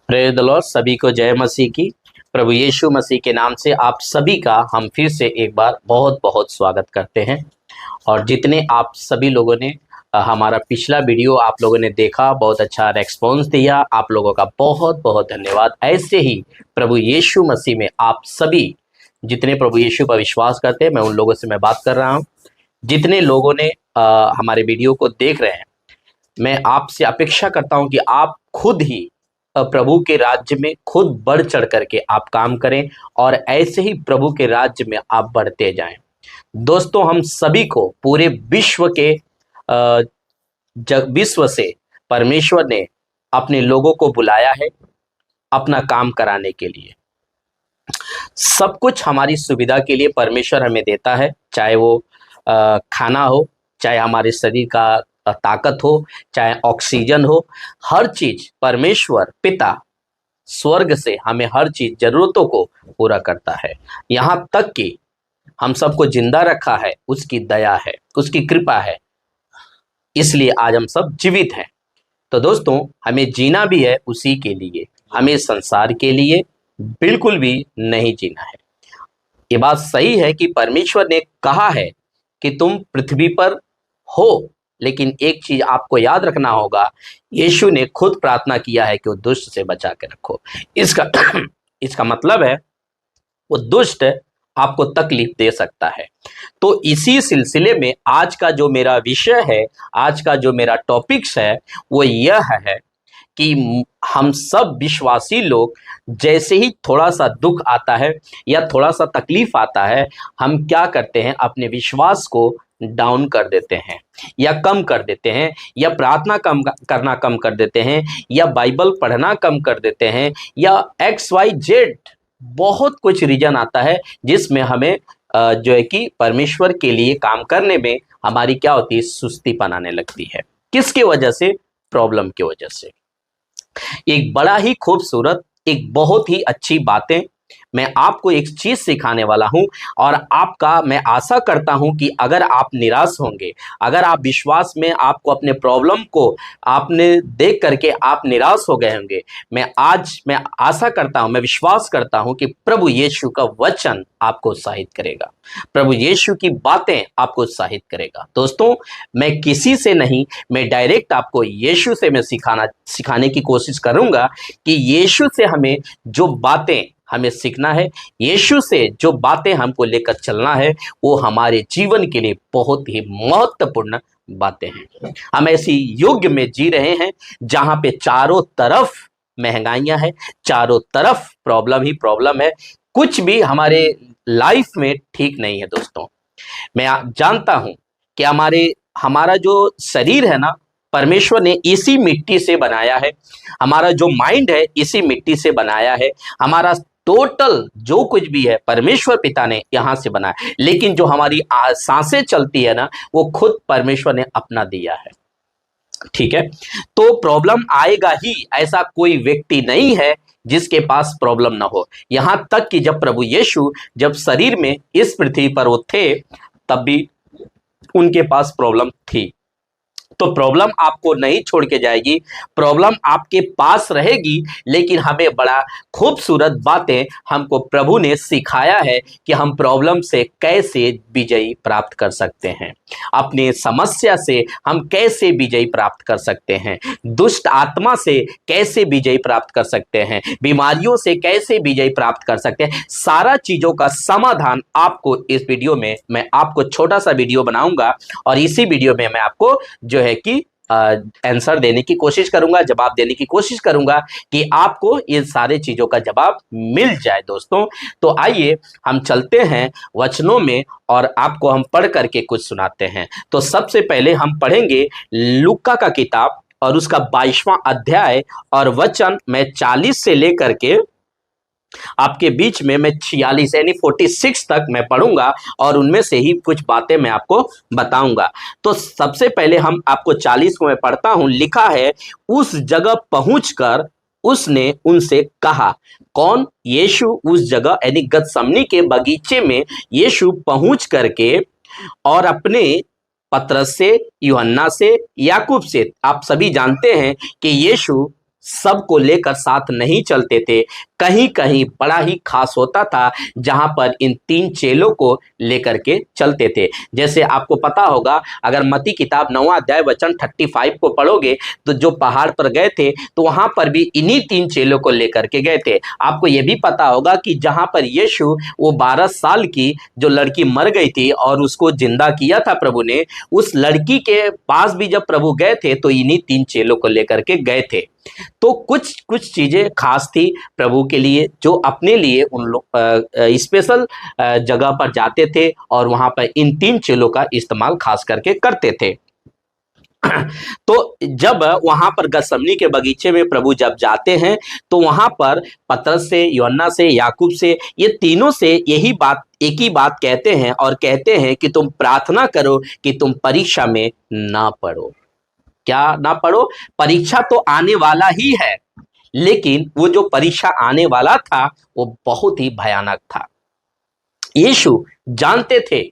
Praise the Lord. सभी को जय मसीह की। प्रभु यीशु मसीह के नाम से आप सभी का हम फिर से एक बार बहुत बहुत स्वागत करते हैं। और जितने आप सभी लोगों ने हमारा पिछला वीडियो आप लोगों ने देखा, बहुत अच्छा रेस्पॉन्स दिया, आप लोगों का बहुत बहुत धन्यवाद। ऐसे ही प्रभु यीशु मसीह में आप सभी जितने प्रभु यीशु पर विश्वास करते हैं, मैं उन लोगों से मैं बात कर रहा हूँ। जितने लोगों ने हमारे वीडियो को देख रहे हैं, मैं आपसे अपेक्षा करता हूं कि आप खुद ही प्रभु के राज्य में खुद बढ़ चढ़ करके आप काम करें और ऐसे ही प्रभु के राज्य में आप बढ़ते जाएं। दोस्तों, हम सभी को पूरे विश्व के विश्व से परमेश्वर ने अपने लोगों को बुलाया है अपना काम कराने के लिए। सब कुछ हमारी सुविधा के लिए परमेश्वर हमें देता है, चाहे वो खाना हो, चाहे हमारे शरीर का ताकत हो, चाहे ऑक्सीजन हो। हर चीज परमेश्वर पिता स्वर्ग से हमें हर चीज जरूरतों को पूरा करता है। यहाँ तक कि हम सबको जिंदा रखा है, उसकी दया है, उसकी कृपा है, इसलिए आज हम सब जीवित हैं। तो दोस्तों, हमें जीना भी है उसी के लिए, हमें संसार के लिए बिल्कुल भी नहीं जीना है। ये बात सही है कि परमेश्वर ने कहा है कि तुम पृथ्वी पर हो, लेकिन एक चीज आपको याद रखना होगा, यीशु ने खुद प्रार्थना किया है कि वो दुष्ट से बचा के रखो। इसका मतलब है वो दुष्ट आपको तकलीफ दे सकता है। तो इसी सिलसिले में आज का जो मेरा विषय है, आज का जो मेरा टॉपिक्स है, वो यह है कि हम सब विश्वासी लोग जैसे ही थोड़ा सा दुख आता है या थोड़ा सा तकलीफ आता है, हम क्या करते हैं, अपने विश्वास को डाउन कर देते हैं या कम कर देते हैं, या प्रार्थना कम करना कम कर देते हैं, या बाइबल पढ़ना कम कर देते हैं, या XYZ बहुत कुछ रीजन आता है जिसमें हमें जो है कि परमेश्वर के लिए काम करने में हमारी क्या होती है, सुस्ती बनाने लगती है। किसकी वजह से? प्रॉब्लम की वजह से। एक बड़ा ही खूबसूरत, एक बहुत ही अच्छी बातें मैं आपको एक चीज सिखाने वाला हूं, और आपका मैं आशा करता हूं कि अगर आप निराश होंगे, अगर आप विश्वास में आपको अपने प्रॉब्लम को आपने देख करके आप निराश हो गए होंगे, मैं आशा करता हूं, मैं विश्वास करता हूं कि प्रभु यीशु का वचन आपको उत्साहित करेगा, प्रभु यीशु की बातें आपको उत्साहित करेगा। दोस्तों, मैं किसी से नहीं, मैं डायरेक्ट आपको यीशु से मैं सिखाने की कोशिश करूंगा कि यीशु से हमें जो बातें हमें सीखना है, यीशु से जो बातें हमको लेकर चलना है, वो हमारे जीवन के लिए बहुत ही महत्वपूर्ण बातें हैं। हम ऐसी युग में जी रहे हैं जहां पे चारों तरफ महंगाइयां हैं, चारों तरफ प्रॉब्लम ही प्रॉब्लम है, कुछ भी हमारे लाइफ में ठीक नहीं है। दोस्तों, मैं जानता हूं कि हमारा जो शरीर है ना, परमेश्वर ने इसी मिट्टी से बनाया है, हमारा जो माइंड है इसी मिट्टी से बनाया है, हमारा टोटल जो कुछ भी है परमेश्वर पिता ने यहां से बनाया। लेकिन जो हमारी सांसें चलती है ना, वो खुद परमेश्वर ने अपना दिया है। ठीक है, तो प्रॉब्लम आएगा ही, ऐसा कोई व्यक्ति नहीं है जिसके पास प्रॉब्लम ना हो। यहां तक कि जब प्रभु यीशु जब शरीर में इस पृथ्वी पर वो थे, तब भी उनके पास प्रॉब्लम थी। तो प्रॉब्लम आपको नहीं छोड़ के जाएगी, प्रॉब्लम आपके पास रहेगी, लेकिन हमें बड़ा खूबसूरत बातें हमको प्रभु ने सिखाया है कि हम प्रॉब्लम से कैसे विजयी प्राप्त कर सकते हैं, अपने समस्या से हम कैसे विजयी प्राप्त कर सकते हैं, दुष्ट आत्मा से कैसे विजयी प्राप्त कर सकते हैं, बीमारियों से कैसे विजयी प्राप्त कर सकते हैं। सारा चीजों का समाधान आपको इस वीडियो में मैं आपको छोटा सा वीडियो बनाऊंगा, और इसी वीडियो में मैं आपको जो है कि आंसर देने की कोशिश करूंगा, जवाब देने की कोशिश करूंगा कि आपको इन सारे चीजों का जवाब मिल जाए। दोस्तों, तो आइए हम चलते हैं वचनों में और आपको हम पढ़ करके कुछ सुनाते हैं। तो सबसे पहले हम पढ़ेंगे लूका का किताब और उसका 22वां अध्याय, और वचन मैं 40 से लेकर के आपके बीच में मैं 46 यानी 46 तक मैं पढ़ूंगा, और उनमें से ही कुछ बातें मैं आपको बताऊंगा। तो सबसे पहले हम आपको 40 को मैं पढ़ता हूं। लिखा है, उस जगह पहुंचकर उसने उनसे कहा। कौन? यीशु उस जगह यानी गतसमनी के बगीचे में यीशु पहुंच करके और अपने पतरस से, यूहन्ना से, याकूब से, आप सभी जानते हैं कि यीशु सबको लेकर साथ नहीं चलते थे। कहीं कहीं बड़ा ही खास होता था जहां पर इन 3 चेलों को लेकर के चलते थे। जैसे आपको पता होगा, अगर मत्ती किताब 9वां अध्याय वचन 35 को पढ़ोगे तो जो पहाड़ पर गए थे तो वहां पर भी इन्हीं 3 चेलों को लेकर के गए थे। आपको यह भी पता होगा कि जहां पर यीशु वो 12 साल की जो लड़की मर गई थी और उसको जिंदा किया था प्रभु ने, उस लड़की के पास भी जब प्रभु गए थे तो इन्हीं 3 चेलों को लेकर के गए थे। तो कुछ कुछ चीजें खास थी प्रभु के लिए, जो अपने लिए उन लोग स्पेशल जगह पर जाते थे और वहां पर इन 3 चेलों का इस्तेमाल खास करके करते थे। तो जब वहां पर गतसमनी के बगीचे में प्रभु जब जाते हैं तो वहां पर पतरस से, यूहन्ना से, याकूब से, ये तीनों से यही बात, एक ही बात कहते हैं और कहते हैं कि तुम प्रार्थना करो कि तुम परीक्षा में ना पड़ो। क्या ना पड़ो? परीक्षा तो आने वाला ही है, लेकिन वो जो परीक्षा आने वाला था वो बहुत ही भयानक था। यीशु जानते थे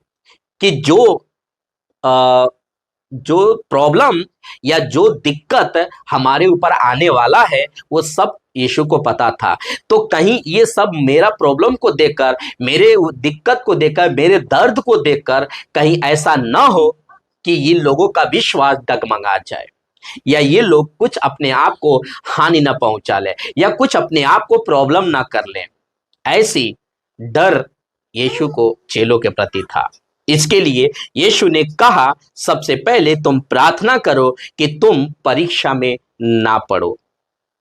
कि जो प्रॉब्लम या जो दिक्कत हमारे ऊपर आने वाला है वो सब यीशु को पता था। तो कहीं ये सब मेरा प्रॉब्लम को देखकर, मेरे दिक्कत को देखकर, मेरे दर्द को देखकर कहीं ऐसा ना हो कि ये लोगों का विश्वास डगमगा जाए, या ये लोग कुछ अपने आप को हानि ना पहुंचा ले, या कुछ अपने आप को प्रॉब्लम ना कर लें। ऐसी डर यीशु को चेलों के प्रति था। इसके लिए यीशु ने कहा, सबसे पहले तुम प्रार्थना करो कि तुम परीक्षा में ना पड़ो।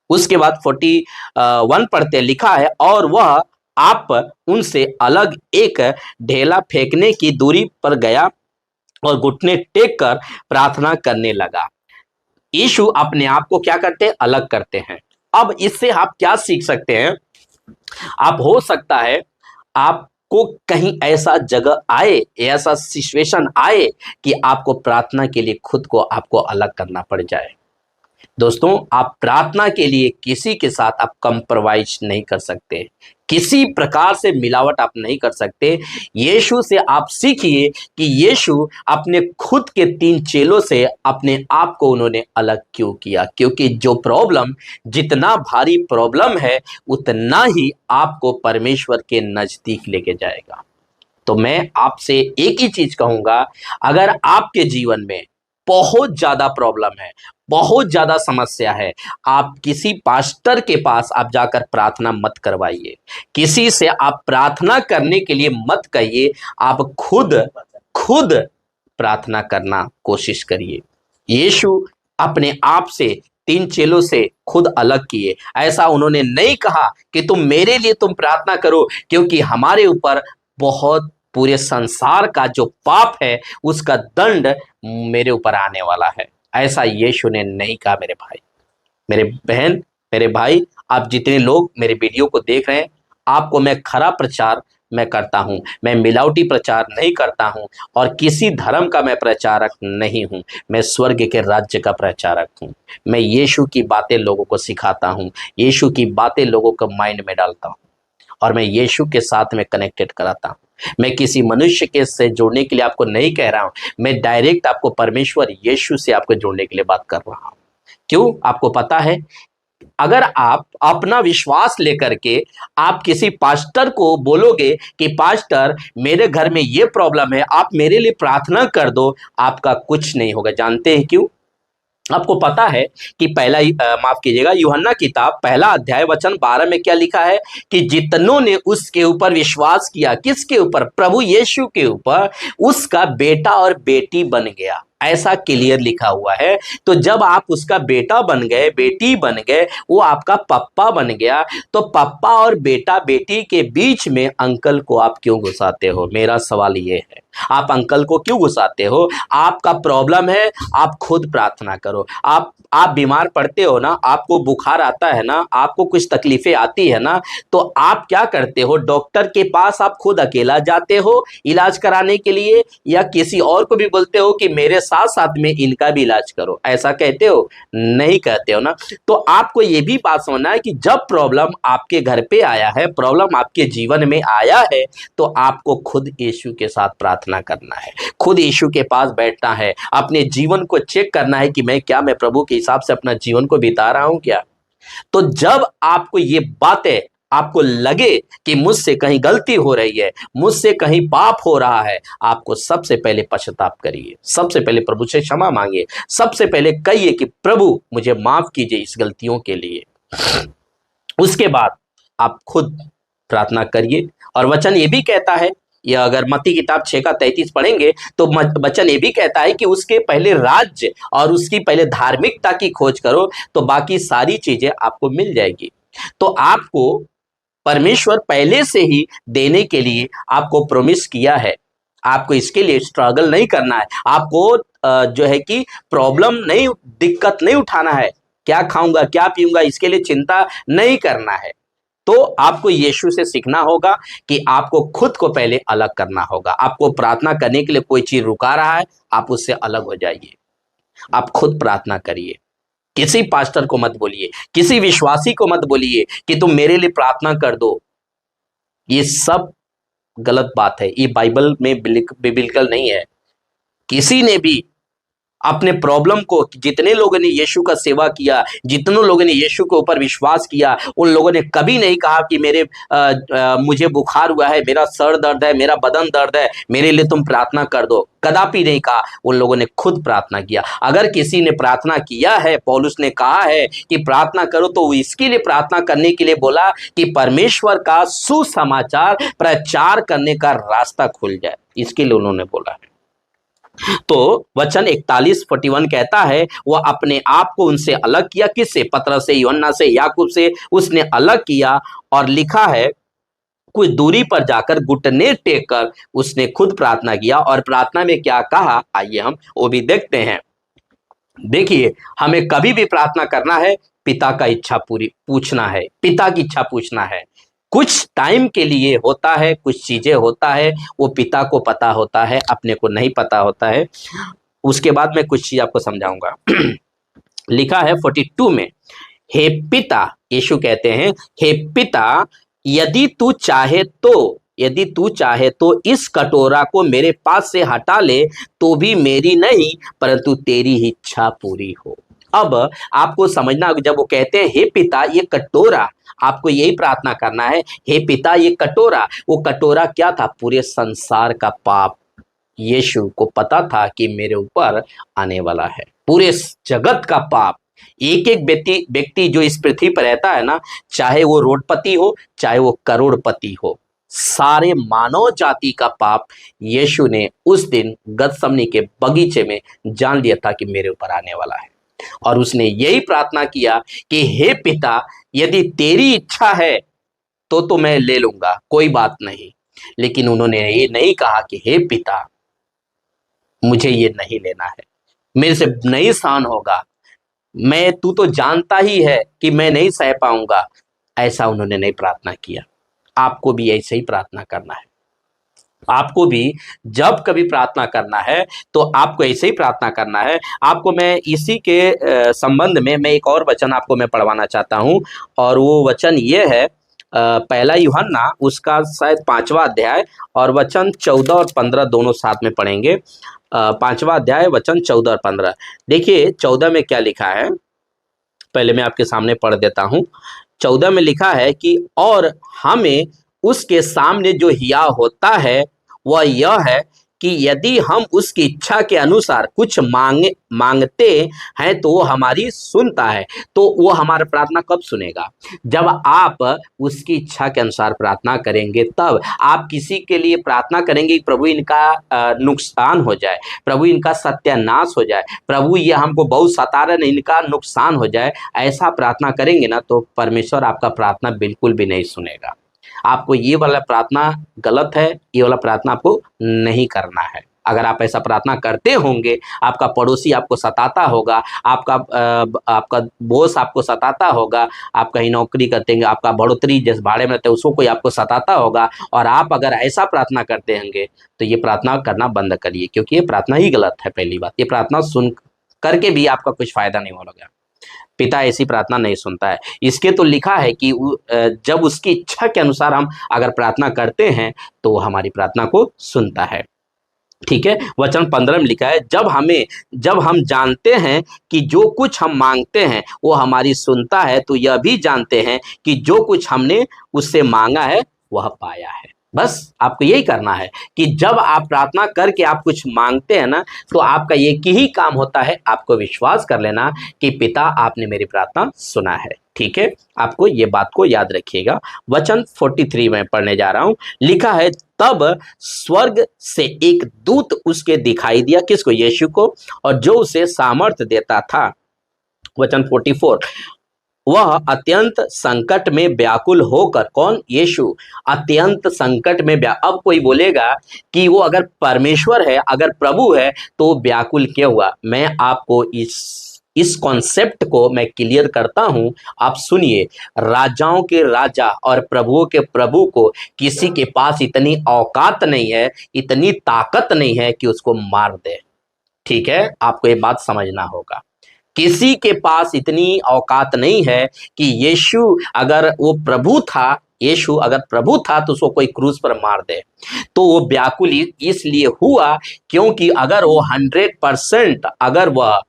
उसके बाद 41 पढ़ते लिखा है, और वह आप उनसे अलग एक ढेला फेंकने की दूरी पर गया और घुटने टेक कर प्रार्थना करने लगा। यीशु अपने आप को क्या करते हैं? अलग करते हैं। अब इससे आप क्या सीख सकते हैं? आप, हो सकता है आपको कहीं ऐसा जगह आए, ऐसा सिचुएशन आए कि आपको प्रार्थना के लिए खुद को आपको अलग करना पड़ जाए। दोस्तों, आप प्रार्थना के लिए किसी के साथ आप कंप्रोमाइज नहीं कर सकते, किसी प्रकार से मिलावट आप नहीं कर सकते। यीशु से आप सीखिए कि यीशु अपने खुद के 3 चेलों से अपने आप को उन्होंने अलग क्यों किया, क्योंकि जो प्रॉब्लम, जितना भारी प्रॉब्लम है उतना ही आपको परमेश्वर के नजदीक लेके जाएगा। तो मैं आपसे एक ही चीज कहूंगा, अगर आपके जीवन में बहुत ज्यादा प्रॉब्लम है, बहुत ज्यादा समस्या है, आप किसी पास्टर के पास आप जाकर प्रार्थना मत करवाइए, किसी से आप प्रार्थना करने के लिए मत कहिए, आप खुद प्रार्थना करना कोशिश करिए। यीशु अपने आप से 3 चेलों से खुद अलग किए। ऐसा उन्होंने नहीं कहा कि तुम मेरे लिए तुम प्रार्थना करो, क्योंकि हमारे ऊपर बहुत, पूरे संसार का जो पाप है उसका दंड मेरे ऊपर आने वाला है। ऐसा यीशु ने नहीं कहा। मेरे भाई, मेरे बहन, मेरे भाई, आप जितने लोग मेरे वीडियो को देख रहे हैं, आपको मैं खरा प्रचार मैं करता हूं, मैं मिलावटी प्रचार नहीं करता हूं और किसी धर्म का मैं प्रचारक नहीं हूं। मैं स्वर्ग के राज्य का प्रचारक हूं। मैं यीशु की बातें लोगों को सिखाता हूं, यीशु की बातें लोगों को माइंड में डालता हूं और मैं यीशु के साथ में कनेक्टेड कराता हूं। मैं किसी मनुष्य के से जोड़ने के लिए आपको नहीं कह रहा हूं, मैं डायरेक्ट आपको परमेश्वर यीशु से आपको जोड़ने के लिए बात कर रहा हूं। क्यों? आपको पता है, अगर आप अपना विश्वास लेकर के आप किसी पास्टर को बोलोगे कि पास्टर मेरे घर में ये प्रॉब्लम है, आप मेरे लिए प्रार्थना कर दो, आपका कुछ नहीं होगा। जानते हैं क्यों? आपको पता है कि माफ कीजिएगा, यूहन्ना किताब 1 अध्याय वचन 12 में क्या लिखा है कि जितनों ने उसके ऊपर विश्वास किया, किसके ऊपर? प्रभु यीशु के ऊपर, उसका बेटा और बेटी बन गया। ऐसा क्लियर लिखा हुआ है। तो जब आप उसका बेटा बन गए, बेटी बन गए, वो आपका पप्पा बन गया, तो पप्पा और बेटा बेटी के बीच में अंकल को आप क्यों घुसाते हो? मेरा सवाल ये है, आप अंकल को क्यों घुसाते हो? आपका प्रॉब्लम है, आप खुद प्रार्थना करो। आप बीमार पड़ते हो ना, आपको बुखार आता है ना, आपको कुछ तकलीफें आती है ना, तो आप क्या करते हो? डॉक्टर के पास आप खुद अकेला जाते हो इलाज कराने के लिए, या किसी और को भी बोलते हो कि मेरे साथ साथ में इनका भी इलाज करो? ऐसा कहते हो? नहीं कहते हो ना। तो आपको ये भी बात समझना है कि जब प्रॉब्लम आपके घर पे आया है, प्रॉब्लम आपके जीवन में आया है, तो आपको खुद यीशु के साथ प्रार्थना करना है, खुद यीशु के पास बैठना है, अपने जीवन को चेक करना है कि मैं प्रभु के हिसाब से अपना जीवन को बिता रहा हूं क्या? तो जब आपको ये बातें आपको लगे कि मुझसे कहीं गलती हो रही है, मुझसे कहीं पाप हो रहा है, आपको सबसे पहले पश्चाताप करिए, सबसे पहले प्रभु से क्षमा मांगिए, सबसे पहले कहिए कि प्रभु मुझे माफ कीजिए इस गलतियों के लिए। उसके बाद आप खुद प्रार्थना करिए। और वचन ये भी कहता है, या अगर मत्ती किताब 6:33 पढ़ेंगे तो वचन ये भी कहता है कि उसके पहले राज्य और उसकी पहले धार्मिकता की खोज करो तो बाकी सारी चीजें आपको मिल जाएगी। तो आपको परमेश्वर पहले से ही देने के लिए आपको प्रॉमिस किया है। आपको इसके लिए स्ट्रगल नहीं करना है, आपको जो है कि प्रॉब्लम नहीं, दिक्कत नहीं उठाना है, क्या खाऊंगा क्या पीऊंगा इसके लिए चिंता नहीं करना है। तो आपको यीशु से सीखना होगा कि आपको खुद को पहले अलग करना होगा। आपको प्रार्थना करने के लिए कोई चीज रुका रहा है, आप उससे अलग हो जाइए, आप खुद प्रार्थना करिए। किसी पास्टर को मत बोलिए, किसी विश्वासी को मत बोलिए कि तुम मेरे लिए प्रार्थना कर दो। ये सब गलत बात है, ये बाइबल में बिल्कुल नहीं है। किसी ने भी अपने प्रॉब्लम को, जितने लोगों ने यीशु का सेवा किया, जितने लोगों ने यीशु के ऊपर विश्वास किया, उन लोगों ने कभी नहीं कहा कि मुझे बुखार हुआ है, मेरा सर दर्द है, मेरा बदन दर्द है, मेरे लिए तुम प्रार्थना कर दो, कदापि नहीं कहा। उन लोगों ने खुद प्रार्थना किया। अगर किसी ने प्रार्थना किया है, पौलुस ने कहा है कि प्रार्थना करो, तो इसके लिए प्रार्थना करने के लिए बोला कि परमेश्वर का सुसमाचार प्रचार करने का रास्ता खुल जाए, इसके लिए उन्होंने बोला है। तो वचन 41:41 कहता है, वह अपने आप को उनसे अलग किया। किससे? पतरस से, यूहन्ना से, याकूब से उसने अलग किया। और लिखा है कुछ दूरी पर जाकर घुटने टेक कर उसने खुद प्रार्थना किया। और प्रार्थना में क्या कहा, आइए हम वो भी देखते हैं। देखिए, हमें कभी भी प्रार्थना करना है, पिता का इच्छा पूरी पूछना है, पिता की इच्छा पूछना है। कुछ टाइम के लिए होता है, कुछ चीजें होता है, वो पिता को पता होता है, अपने को नहीं पता होता है। उसके बाद मैं कुछ चीज आपको समझाऊंगा। लिखा है 42 में, हे पिता, यीशु कहते हैं, हे पिता, यदि तू चाहे तो इस कटोरा को मेरे पास से हटा ले, तो भी मेरी नहीं परंतु तेरी ही इच्छा पूरी हो। अब आपको समझना, जब वो कहते हैं हे पिता ये कटोरा, आपको यही प्रार्थना करना है, हे पिता ये कटोरा। वो कटोरा क्या था? पूरे संसार का पाप यीशु को पता था कि मेरे ऊपर आने वाला है, पूरे जगत का पाप। एक एक व्यक्ति जो इस पृथ्वी पर रहता है ना, चाहे वो रोडपति हो, चाहे वो करोड़पति हो, सारे मानव जाति का पाप यीशु ने उस दिन गतसमनी के बगीचे में जान लिया था कि मेरे ऊपर आने वाला है। और उसने यही प्रार्थना किया कि हे पिता, यदि तेरी इच्छा है तो मैं ले लूंगा, कोई बात नहीं। लेकिन उन्होंने ये नहीं कहा कि हे पिता मुझे ये नहीं लेना है, मेरे से नहीं सहन होगा, तू तो जानता ही है कि मैं नहीं सह पाऊंगा। ऐसा उन्होंने नहीं प्रार्थना किया। आपको भी ऐसे ही प्रार्थना करना है। आपको भी जब कभी प्रार्थना करना है तो आपको ऐसे ही प्रार्थना करना है। आपको मैं इसी के संबंध में मैं एक और वचन आपको मैं पढ़वाना चाहता हूं, और वो वचन ये है, पहला यूहन्ना उसका शायद 5वां अध्याय और वचन 14 और 15 दोनों साथ में पढ़ेंगे। 5वां अध्याय वचन 14 और 15। देखिए 14 में क्या लिखा है, पहले मैं आपके सामने पढ़ देता हूं। 14 में लिखा है कि और हमें उसके सामने जो हिया होता है वह यह है कि यदि हम उसकी इच्छा के अनुसार कुछ मांगते हैं तो वो हमारी सुनता है। तो वो हमारा प्रार्थना कब सुनेगा? जब आप उसकी इच्छा के अनुसार प्रार्थना करेंगे, तब आप किसी के लिए प्रार्थना करेंगे प्रभु इनका नुकसान हो जाए, प्रभु इनका सत्यानाश हो जाए, प्रभु ये हमको बहुत सता रहे, इनका नुकसान हो जाए, ऐसा प्रार्थना करेंगे ना, तो परमेश्वर आपका प्रार्थना बिल्कुल भी नहीं सुनेगा। आपको ये वाला प्रार्थना गलत है, ये वाला प्रार्थना आपको नहीं करना है। अगर आप ऐसा प्रार्थना करते होंगे, आपका पड़ोसी आपको सताता होगा, आपका बॉस आपको सताता होगा, आप कहीं नौकरी करते हैं, आपका बढ़ोतरी जिस भाड़े में रहते हैं उसको कोई आपको सताता होगा, और आप अगर ऐसा प्रार्थना करते होंगे, तो ये प्रार्थना करना बंद करिए, क्योंकि ये प्रार्थना ही गलत है। पहली बात, ये प्रार्थना सुन करके भी आपका कुछ फायदा नहीं होगा। पिता ऐसी प्रार्थना नहीं सुनता है। इसके तो लिखा है कि जब उसकी इच्छा के अनुसार हम अगर प्रार्थना करते हैं तो वो हमारी प्रार्थना को सुनता है। ठीक है, वचन 15 में लिखा है, जब हम जानते हैं कि जो कुछ हम मांगते हैं वो हमारी सुनता है, तो यह भी जानते हैं कि जो कुछ हमने उससे मांगा है वह पाया है। बस आपको यही करना है कि जब आप प्रार्थना करके आप कुछ मांगते हैं ना, तो आपका एक ही काम होता है, आपको विश्वास कर लेना कि पिता आपने मेरी प्रार्थना सुना है। ठीक है, आपको ये बात को याद रखिएगा। वचन 43 में पढ़ने जा रहा हूं, लिखा है, तब स्वर्ग से एक दूत उसके दिखाई दिया, किसको? यीशु को, और जो उसे सामर्थ्य देता था। वचन 44, वह अत्यंत संकट में व्याकुल होकर, कौन? यीशु अत्यंत संकट में अब कोई बोलेगा कि वो अगर परमेश्वर है, अगर प्रभु है, तो व्याकुल क्यों हुआ? मैं आपको इस कॉन्सेप्ट को मैं क्लियर करता हूं, आप सुनिए। राजाओं के राजा और प्रभुओं के प्रभु को किसी के पास इतनी औकात नहीं है, इतनी ताकत नहीं है कि उसको मार दे। ठीक है, आपको ये बात समझना होगा। किसी के पास इतनी औकात नहीं है कि यीशु अगर प्रभु था तो उसको कोई क्रूज पर मार दे। तो वो व्याकुल इसलिए हुआ क्योंकि अगर वो 100%, अगर वह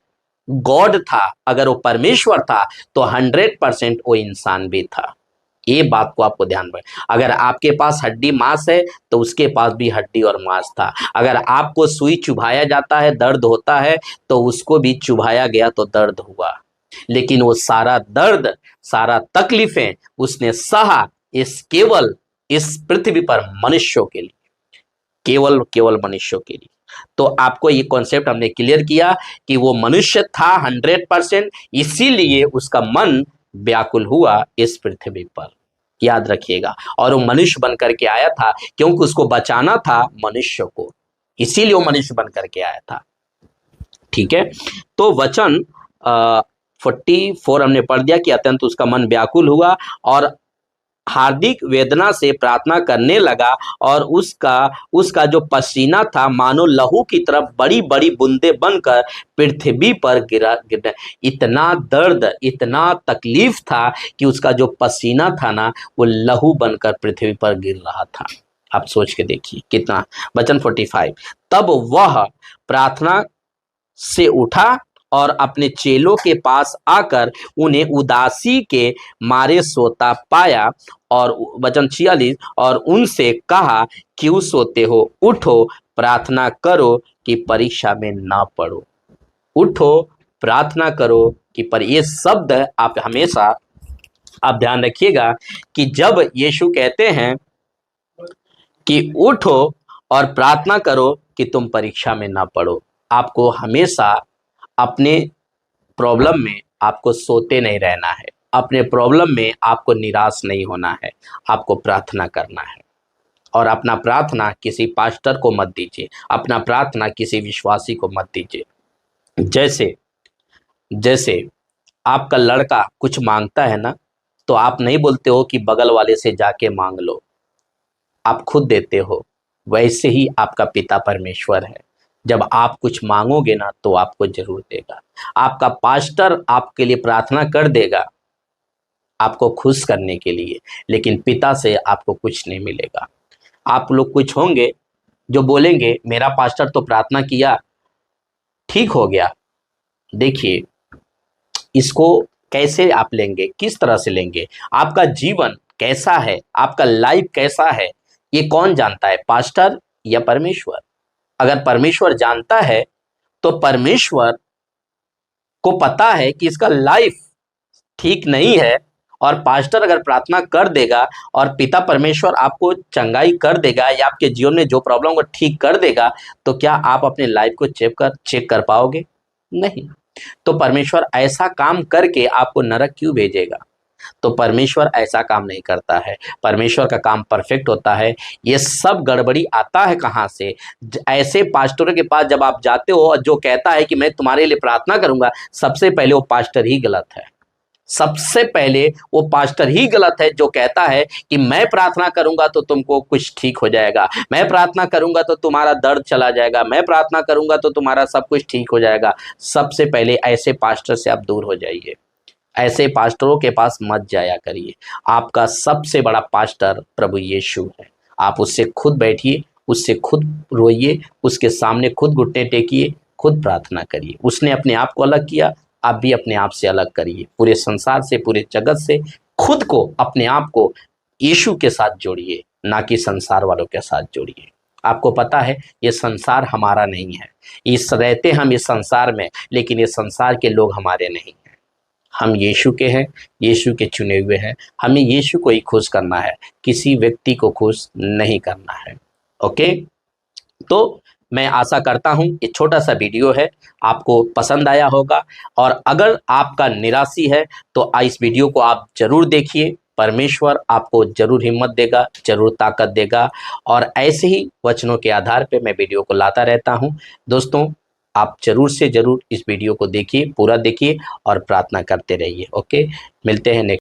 गॉड था, अगर वो परमेश्वर था, तो 100% वो इंसान भी था। ये बात को आपको ध्यान में, अगर आपके पास हड्डी मांस है तो उसके पास भी हड्डी और मांस था। अगर आपको सुई चुभाया जाता है, दर्द होता है, तो उसको भी चुभाया गया तो दर्द हुआ। लेकिन वो सारा दर्द, सारा तकलीफें उसने सहा केवल इस पृथ्वी पर मनुष्यों के लिए, केवल मनुष्यों के लिए। तो आपको ये कॉन्सेप्ट हमने क्लियर किया कि वो मनुष्य था 100%, इसीलिए उसका मन व्याकुल हुआ इस पृथ्वी पर, याद रखिएगा। और वो मनुष्य बन करके आया था क्योंकि उसको बचाना था मनुष्य को, इसीलिए वो मनुष्य बन करके आया था। ठीक है, तो वचन 44 हमने पढ़ दिया कि अत्यंत उसका मन व्याकुल हुआ और हार्दिक वेदना से प्रार्थना करने लगा, और उसका जो पसीना था मानो लहू की तरफ बड़ी बड़ी बूंदें बनकर पृथ्वी पर गिरा। इतना दर्द, इतना तकलीफ था कि उसका जो पसीना था ना, वो लहू बनकर पृथ्वी पर गिर रहा था। आप सोच के देखिए कितना। वचन 45, तब वह प्रार्थना से उठा और अपने चेलों के पास आकर उन्हें उदासी के मारे सोता पाया, और वचन 46, और उनसे कहा, क्यों सोते हो? उठो, प्रार्थना करो कि परीक्षा में ना पड़ो। उठो, प्रार्थना करो कि पर ये शब्द आप हमेशा आप ध्यान रखिएगा कि जब यीशु कहते हैं कि उठो और प्रार्थना करो कि तुम परीक्षा में ना पड़ो, आपको हमेशा अपने प्रॉब्लम में आपको सोते नहीं रहना है, अपने प्रॉब्लम में आपको निराश नहीं होना है, आपको प्रार्थना करना है। और अपना प्रार्थना किसी पास्टर को मत दीजिए, अपना प्रार्थना किसी विश्वासी को मत दीजिए। जैसे जैसे आपका लड़का कुछ मांगता है ना, तो आप नहीं बोलते हो कि बगल वाले से जाके मांग लो, आप खुद देते हो। वैसे ही आपका पिता परमेश्वर है, जब आप कुछ मांगोगे ना तो आपको जरूर देगा। आपका पास्टर आपके लिए प्रार्थना कर देगा आपको खुश करने के लिए, लेकिन पिता से आपको कुछ नहीं मिलेगा। आप लोग कुछ होंगे जो बोलेंगे मेरा पास्टर तो प्रार्थना किया, ठीक हो गया। देखिए, इसको कैसे आप लेंगे, किस तरह से लेंगे? आपका जीवन कैसा है, आपका लाइफ कैसा है, ये कौन जानता है, पास्टर या परमेश्वर? अगर परमेश्वर जानता है तो परमेश्वर को पता है कि इसका लाइफ ठीक नहीं है, और पास्टर अगर प्रार्थना कर देगा और पिता परमेश्वर आपको चंगाई कर देगा या आपके जीवन में जो प्रॉब्लम को ठीक कर देगा, तो क्या आप अपने लाइफ को चेक कर पाओगे? नहीं। तो परमेश्वर ऐसा काम करके आपको नरक क्यों भेजेगा? तो परमेश्वर ऐसा काम नहीं करता है, परमेश्वर का काम परफेक्ट होता है। ये सब गड़बड़ी आता है कहाँ से? ऐसे पास्टरों के पास जब आप जाते हो और जो कहता है कि मैं तुम्हारे लिए प्रार्थना करूंगा, सबसे पहले वो पास्टर ही गलत है। सबसे पहले वो पास्टर ही गलत है जो कहता है कि मैं प्रार्थना करूंगा तो तुमको कुछ ठीक हो जाएगा, मैं प्रार्थना करूंगा तो तुम्हारा दर्द चला जाएगा, मैं प्रार्थना करूंगा तो तुम्हारा सब कुछ ठीक हो जाएगा। सबसे पहले ऐसे पास्टर से आप दूर हो जाइए, ऐसे पास्टरों के पास मत जाया करिए। आपका सबसे बड़ा पास्टर प्रभु यीशु है, आप उससे खुद बैठिए उससे खुद रोइए, उसके सामने खुद घुटने टेकिए, खुद प्रार्थना करिए। उसने अपने आप को अलग किया, आप भी अपने आप से अलग करिए। पूरे संसार से, पूरे जगत से खुद को, अपने आप को यीशु के साथ जोड़िए, ना कि संसार वालों के साथ जोड़िए। आपको पता है ये संसार हमारा नहीं है, इस रहते हम इस संसार में, लेकिन ये संसार के लोग हमारे नहीं हैं। हम यीशु के हैं, यीशु के चुने हुए हैं। हमें यीशु को ही खुश करना है, किसी व्यक्ति को खुश नहीं करना है। ओके, तो मैं आशा करता हूं ये छोटा सा वीडियो है, आपको पसंद आया होगा। और अगर आपका निराशी है तो इस वीडियो को आप जरूर देखिए। परमेश्वर आपको जरूर हिम्मत देगा, जरूर ताकत देगा। और ऐसे ही वचनों के आधार पे मैं वीडियो को लाता रहता हूं। दोस्तों, आप जरूर से जरूर इस वीडियो को देखिए, पूरा देखिए और प्रार्थना करते रहिए। ओके, मिलते हैं नेक्स्ट